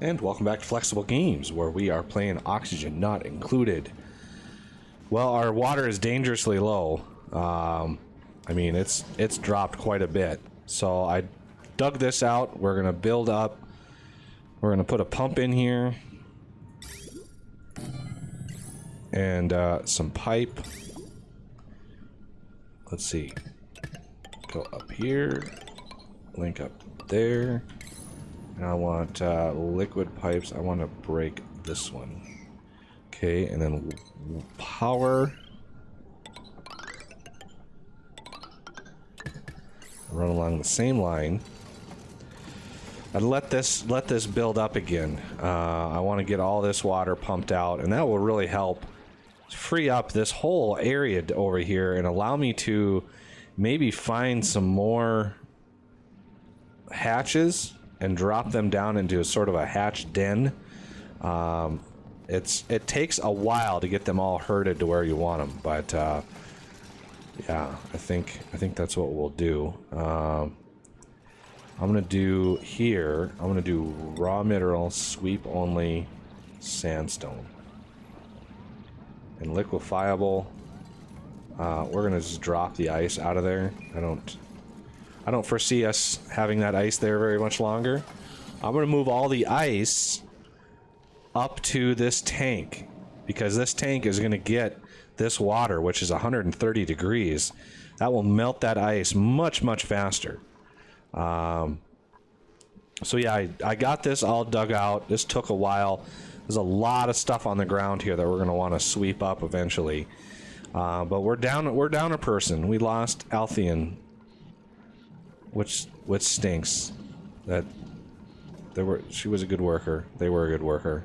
And welcome back to Flexible Games, where we are playing Oxygen Not Included. Well, our water is dangerously low. I mean, it's dropped quite a bit. So I dug this out. We're gonna build up. We're gonna put a pump in here. And some pipe. Let's see. Go up here. Link up there. And I want liquid pipes. I want to break this one. Okay, and then power. Run along the same line. I'd let this build up again. I want to get all this water pumped out, and that will really help free up this whole area over here and allow me to maybe find some more hatches and drop them down into a sort of a hatch den. It takes a while to get them all herded to where you want them, but yeah, I think that's what we'll do. I'm gonna do here. I'm gonna do raw mineral, sweep only, sandstone, and liquefiable. We're gonna just drop the ice out of there. I don't foresee us having that ice there very much longer. I'm going to move all the ice up to this tank, because this tank is going to get this water, which is 130 degrees. That will melt that ice much, much faster. So yeah, I got this all dug out. This took a while. There's a lot of stuff on the ground here that we're going to want to sweep up eventually. But we're down a person. We lost Althean. Which stinks. She was a good worker. They were a good worker.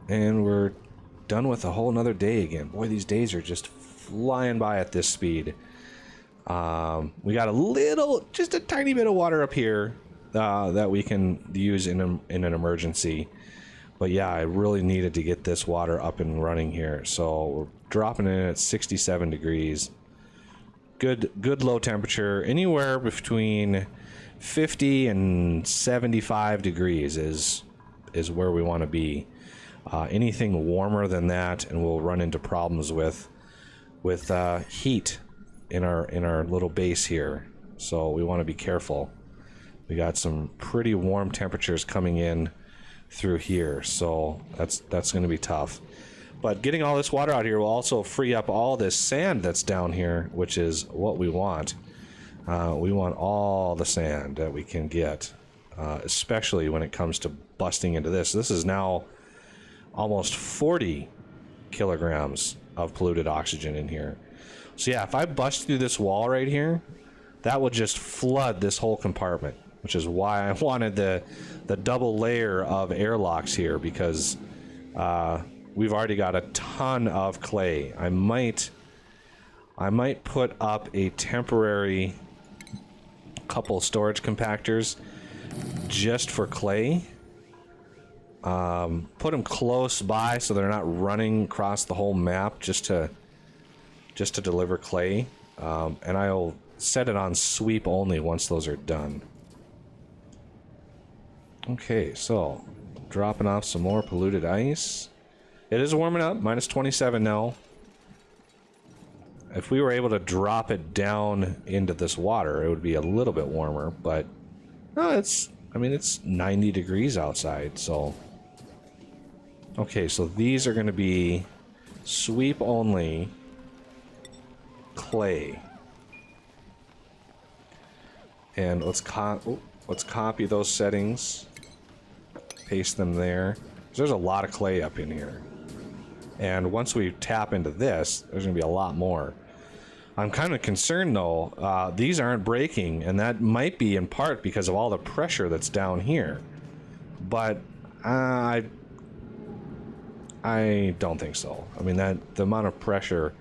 And we're done with a whole nother day again. Boy, these days are just flying by at this speed. We got just a tiny bit of water up here that we can use in an emergency. But yeah, I really needed to get this water up and running here. So we're dropping it at 67 degrees. Good low temperature. Anywhere between 50 and 75 degrees is where we want to be. Anything warmer than that, and we'll run into problems with heat in our little base here. So we want to be careful. We got some pretty warm temperatures coming in through here, so that's going to be tough. But getting all this water out here will also free up all this sand that's down here, which is what we want. We want all the sand that we can get, especially when it comes to busting into this. This is now almost 40 kilograms of polluted oxygen in here. So yeah, if I bust through this wall right here, that would just flood this whole compartment, which is why I wanted the double layer of airlocks here, because we've already got a ton of clay. I might put up a temporary couple storage compactors just for clay. Put them close by so they're not running across the whole map just to deliver clay. And I'll set it on sweep only once those are done. Okay, so dropping off some more polluted ice. It is warming up, minus 27 now. If we were able to drop it down into this water, it would be a little bit warmer, but no, it's 90 degrees outside, so. Okay, so these are going to be sweep only clay. And let's copy those settings, paste them there. There's a lot of clay up in here. And once we tap into this, there's going to be a lot more. I'm kind of concerned, though. These aren't breaking, and that might be in part because of all the pressure that's down here. But I don't think so. I mean, the amount of pressure,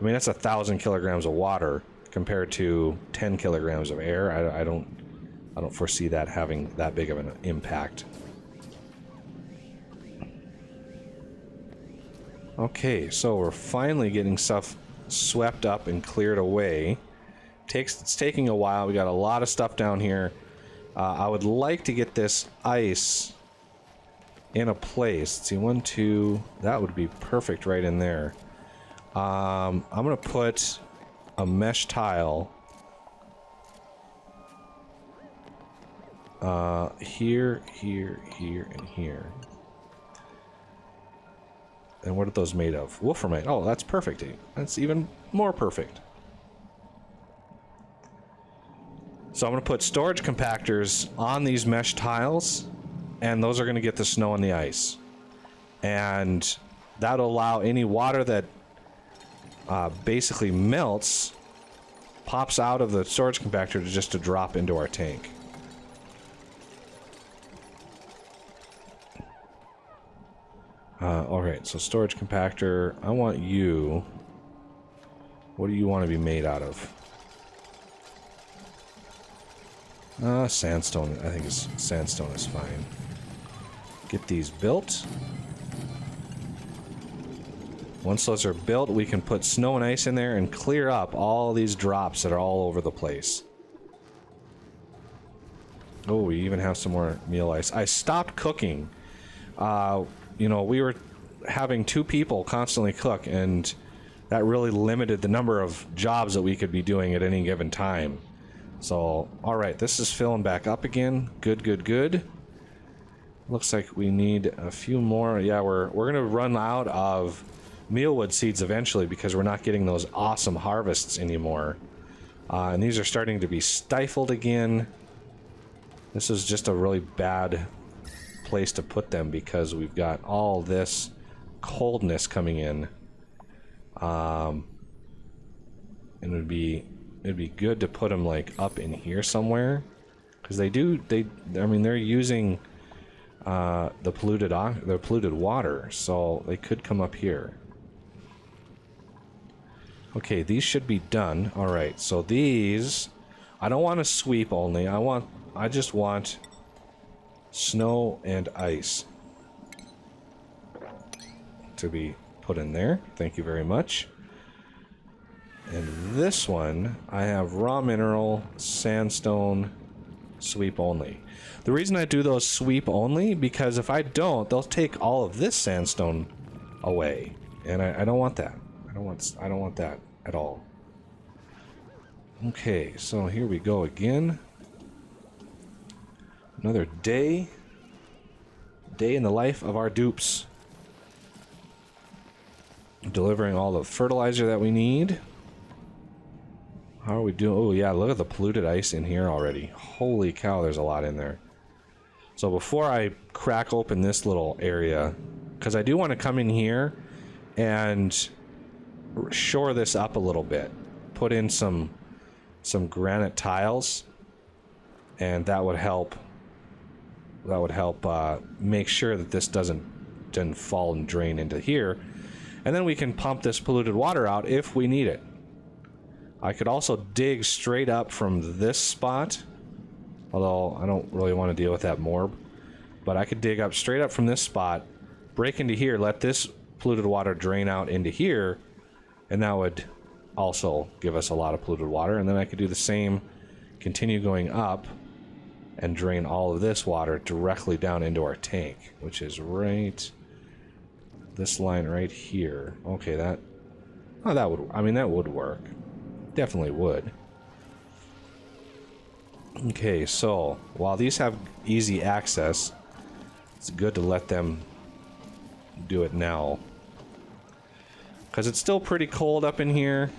I mean, that's 1,000 kilograms of water compared to 10 kilograms of air. I don't foresee that having that big of an impact. Okay, so we're finally getting stuff swept up and cleared away. It's taking a while. We got a lot of stuff down here. I would like to get this ice in a place. Let's see, 1, 2, that would be perfect right in there. I'm gonna put a mesh tile here, here, here, and here. And what are those made of? Wolframite. Oh, that's perfect. That's even more perfect. So I'm going to put storage compactors on these mesh tiles, and those are going to get the snow and the ice. And that'll allow any water that basically melts, pops out of the storage compactor to drop into our tank. Alright, so storage compactor, I want you... What do you want to be made out of? Sandstone. I think sandstone is fine. Get these built. Once those are built, we can put snow and ice in there and clear up all these drops that are all over the place. Oh, we even have some more meal ice. I stopped cooking. You know, we were having 2 people constantly cook, and that really limited the number of jobs that we could be doing at any given time. So, alright, this is filling back up again. Good, good, good. Looks like we need a few more. Yeah, we're gonna run out of mealwood seeds eventually because we're not getting those awesome harvests anymore. And these are starting to be stifled again. This is just a really bad place to put them because we've got all this coldness coming in. And it'd be good to put them like up in here somewhere, because I mean they're using the polluted water, so they could come up here. Okay, these should be done. All right, so these, I don't want to sweep only. I just want snow and ice to be put in there. Thank you very much. And this one, I have raw mineral, sandstone, sweep only. The reason I do those sweep only, because if I don't, they'll take all of this sandstone away, and I don't want that. I don't want that at all. Okay, so here we go again. Another day in the life of our dupes. Delivering all the fertilizer that we need. How are we doing? Oh yeah, look at the polluted ice in here already. Holy cow, there's a lot in there. So before I crack open this little area, because I do want to come in here and shore this up a little bit. Put in some granite tiles, and that would help. That would help make sure that this doesn't fall and drain into here. And then we can pump this polluted water out if we need it. I could also dig straight up from this spot, although I don't really want to deal with that morb. But I could dig up straight up from this spot, break into here, let this polluted water drain out into here, and that would also give us a lot of polluted water. And then I could do the same, continue going up, and drain all of this water directly down into our tank, which is right... this line right here. Okay, that would work. Definitely would. Okay, so while these have easy access, it's good to let them do it now, because it's still pretty cold up in here.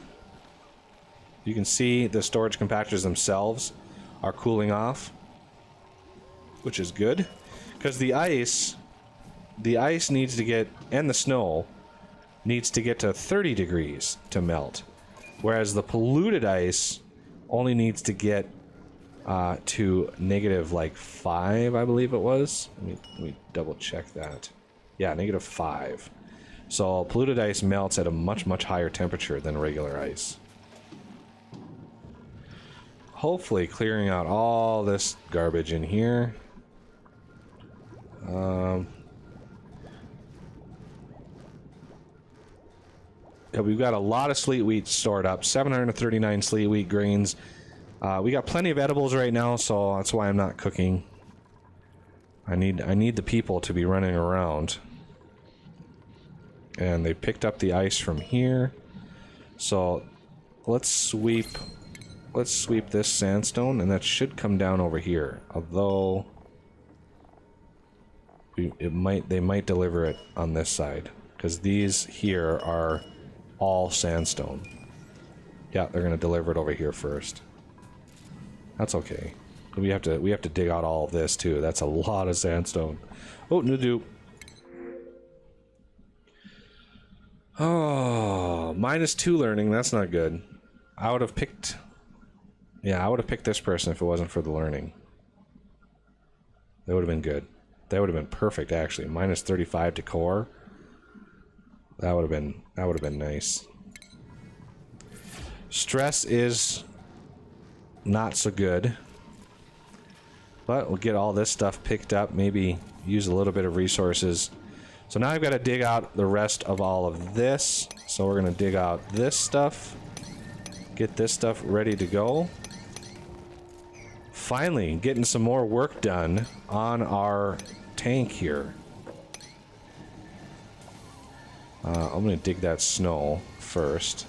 You can see the storage compactors themselves are cooling off, which is good, because the ice needs to get, and the snow needs to get to 30 degrees to melt, whereas the polluted ice only needs to get to negative like 5, I believe it was. Let me double check that. Yeah, negative 5. So polluted ice melts at a much higher temperature than regular ice. Hopefully clearing out all this garbage in here. Yeah, we've got a lot of sleet wheat stored up, 739 sleet wheat grains. We got plenty of edibles right now, so that's why I'm not cooking. I need the people to be running around. And they picked up the ice from here. So let's sweep this sandstone, and that should come down over here. Although they might deliver it on this side, because these here are all sandstone. Yeah, they're gonna deliver it over here first. That's okay. We have to dig out all of this too. That's a lot of sandstone. Oh, new dupe. Oh, -2 learning. That's not good. I would have picked. Yeah, I would have picked this person if it wasn't for the learning. That would have been good. That would have been perfect, actually. -35 to core. That would have been nice. Stress is not so good. But we'll get all this stuff picked up, maybe use a little bit of resources. So now I've got to dig out the rest of all of this. So we're going to dig out this stuff. Get this stuff ready to go. Finally, getting some more work done on our tank here. I'm going to dig that snow first.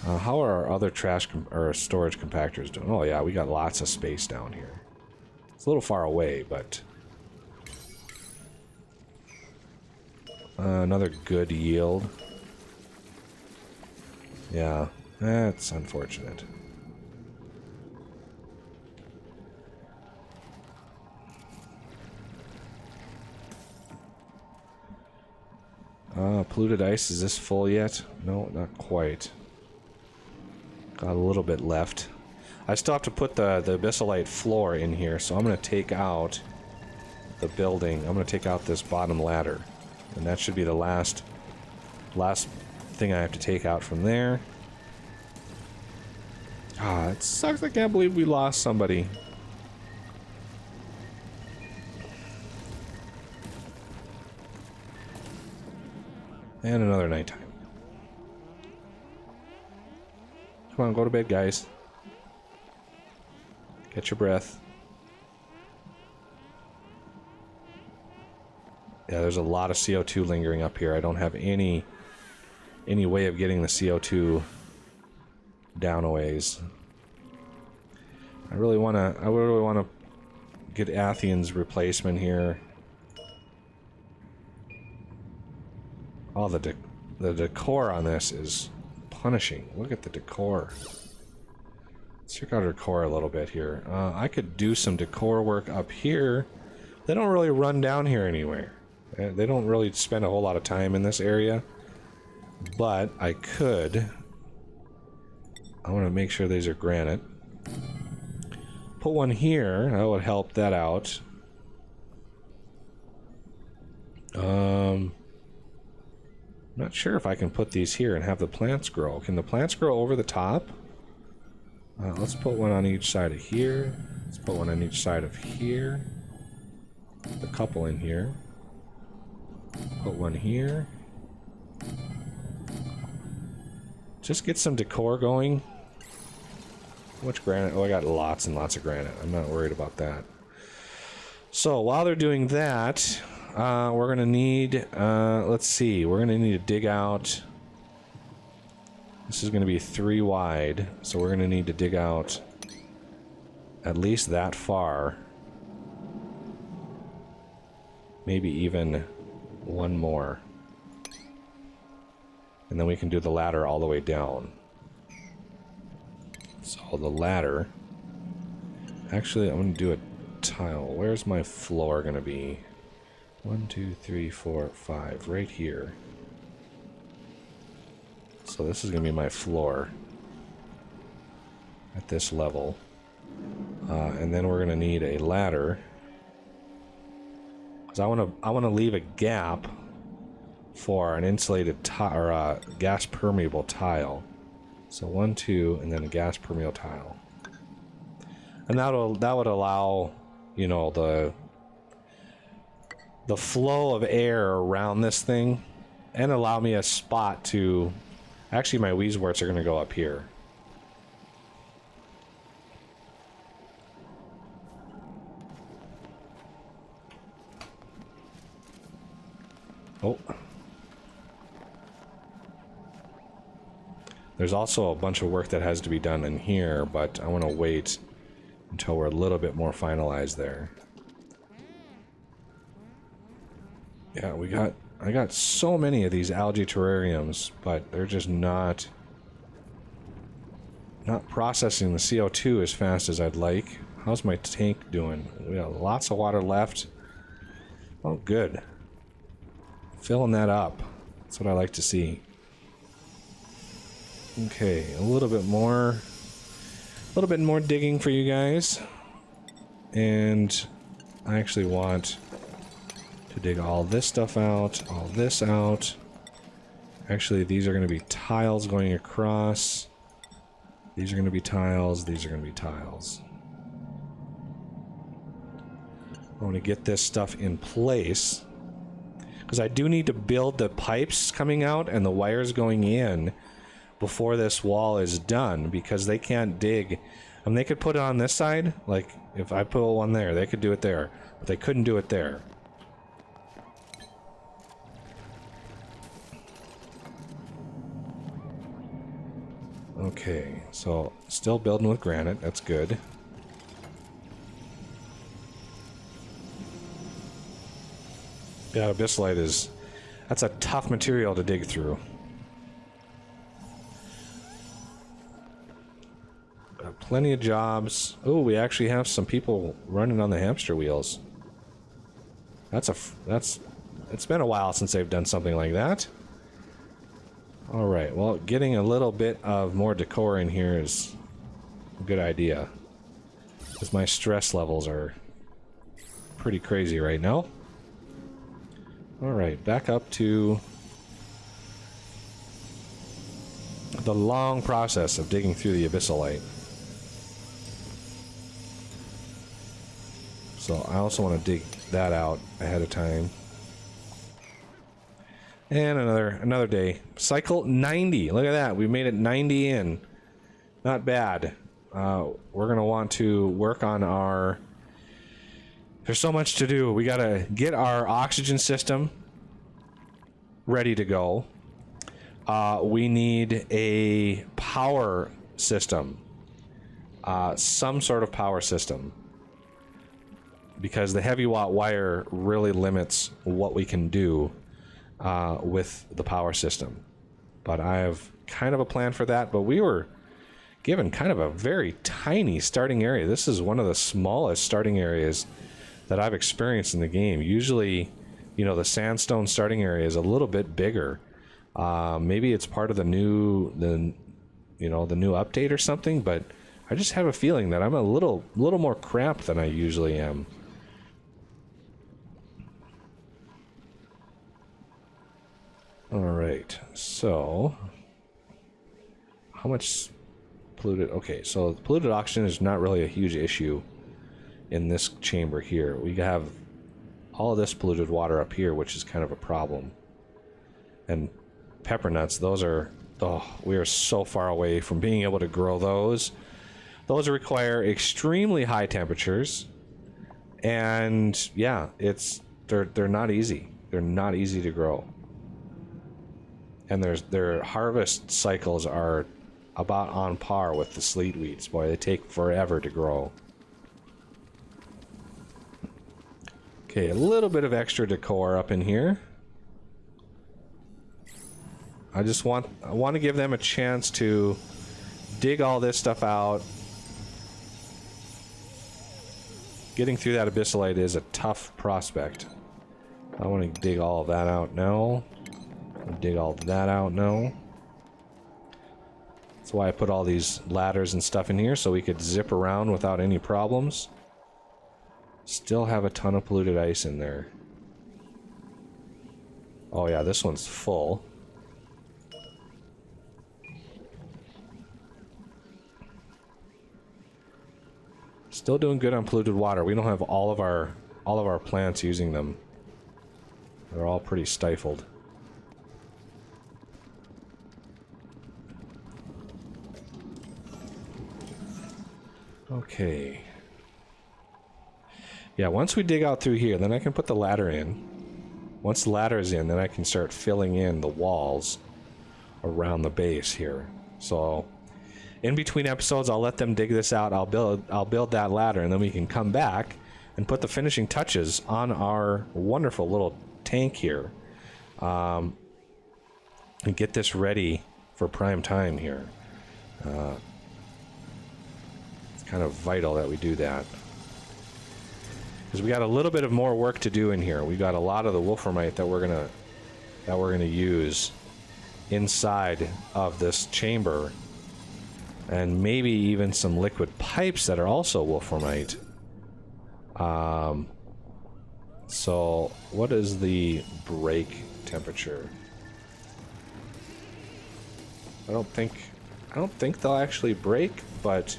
How are our other trash or storage compactors doing? Oh yeah, we got lots of space down here. It's a little far away, but another good yield. Yeah, that's unfortunate. Polluted ice, is this full yet? No, not quite. Got a little bit left. I still have to put the abyssalite floor in here, so I'm going to take out the building. I'm going to take out this bottom ladder. And that should be the last thing I have to take out from there. Ah, it sucks. I can't believe we lost somebody. And another nighttime. Come on, go to bed, guys. Get your breath. Yeah, there's a lot of CO2 lingering up here. I don't have any way of getting the CO2 down a ways. I really wanna get Athenian's replacement here. Oh, the decor on this is punishing. Look at the decor. Let's check out our decor a little bit here. I could do some decor work up here. They don't really run down here anywhere. They don't really spend a whole lot of time in this area. But I could. I want to make sure these are granite. Put one here. That would help that out. Not sure if I can put these here and have the plants grow. Can the plants grow over the top? Let's put one on each side of here. Let's put one on each side of here. A couple in here. Put one here. Just get some decor going. How much granite? Oh, I got lots and lots of granite. I'm not worried about that. So while they're doing that, we're gonna need, let's see, we're gonna need to dig out. This is gonna be 3 wide, so we're gonna need to dig out at least that far. Maybe even one more. And then we can do the ladder all the way down. So the ladder, actually I'm gonna do a tile. Where's my floor gonna be? 1, 2, 3, 4, 5, right here. So this is gonna be my floor at this level. And then we're gonna need a ladder. Because I wanna leave a gap for an insulated tile, or a gas permeable tile. So 1, 2, and then a gas permeable tile. And that would allow, you know, the flow of air around this thing, and allow me a spot to... Actually, my Weezeworts are going to go up here. Oh. There's also a bunch of work that has to be done in here, but I want to wait until we're a little bit more finalized there. Yeah, I got so many of these algae terrariums, but they're just not processing the CO2 as fast as I'd like. How's my tank doing? We got lots of water left. Oh, good. Filling that up. That's what I like to see. Okay, a little bit more digging for you guys. And I actually want to dig all this stuff out, all this out. Actually, these are going to be tiles going across. These are going to be tiles, these are going to be tiles. I want to get this stuff in place, because I do need to build the pipes coming out and the wires going in before this wall is done, because they can't dig. I mean, they could put it on this side, like if I put one there, they could do it there, but they couldn't do it there. Okay, so still building with granite, that's good. Yeah, abyssalite that's a tough material to dig through. Got plenty of jobs. Oh, we actually have some people running on the hamster wheels. It's been a while since they've done something like that. Alright, well, getting a little bit of more decor in here is a good idea, because my stress levels are pretty crazy right now. Alright, back up to the long process of digging through the abyssalite. So I also want to dig that out ahead of time. And another day. Cycle 90. Look at that. We made it 90 in. Not bad. We're going to want to work on our... There's so much to do. We got to get our oxygen system ready to go. We need a power system. Some sort of power system. Because the heavy watt wire really limits what we can do with the power system. But I have kind of a plan for that, but we were given kind of a very tiny starting area. This is one of the smallest starting areas that I've experienced in the game. Usually, you know, the sandstone starting area is a little bit bigger. Maybe it's part of the new update or something, but I just have a feeling that I'm a little more cramped than I usually am. Alright, so how much polluted... Okay, so polluted oxygen is not really a huge issue in this chamber here. We have all of this polluted water up here, which is kind of a problem. And pepper nuts, those are... Oh, we are so far away from being able to grow those. Those require extremely high temperatures. And yeah, they're not easy. They're not easy to grow. And their harvest cycles are about on par with the sleet weeds. Boy, they take forever to grow. Okay, a little bit of extra decor up in here. I want to give them a chance to dig all this stuff out. Getting through that abyssalite is a tough prospect. I want to dig all of that out now. Dig all that out now. That's why I put all these ladders and stuff in here, so we could zip around without any problems. Still have a ton of polluted ice in there. Oh yeah, this one's full. Still doing good on polluted water. We don't have all of our plants using them. They're all pretty stifled. Okay. Yeah, once we dig out through here, then I can put the ladder in. Once the ladder is in, then I can start filling in the walls around the base here. So in between episodes, I'll let them dig this out. I'll build that ladder, and then we can come back and put the finishing touches on our wonderful little tank here, and get this ready for prime time here. It's kind of vital that we do that, because we got a little bit of more work to do in here. We got a lot of the wolframite that we're gonna use inside of this chamber, and maybe even some liquid pipes that are also wolframite. So what is the break temperature? I don't think they'll actually break, but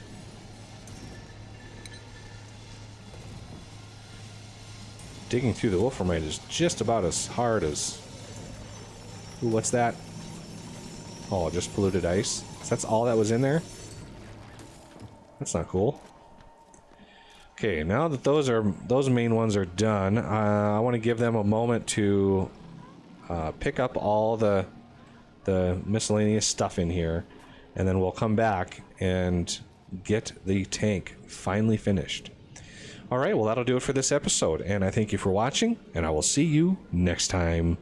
digging through the wolframite is just about as hard as... Ooh, what's that? Oh, just polluted ice. So that's all that was in there? That's not cool. Okay, now that those main ones are done, I want to give them a moment to pick up all the miscellaneous stuff in here, and then we'll come back and get the tank finally finished. Alright, well that'll do it for this episode, and I thank you for watching, and I will see you next time.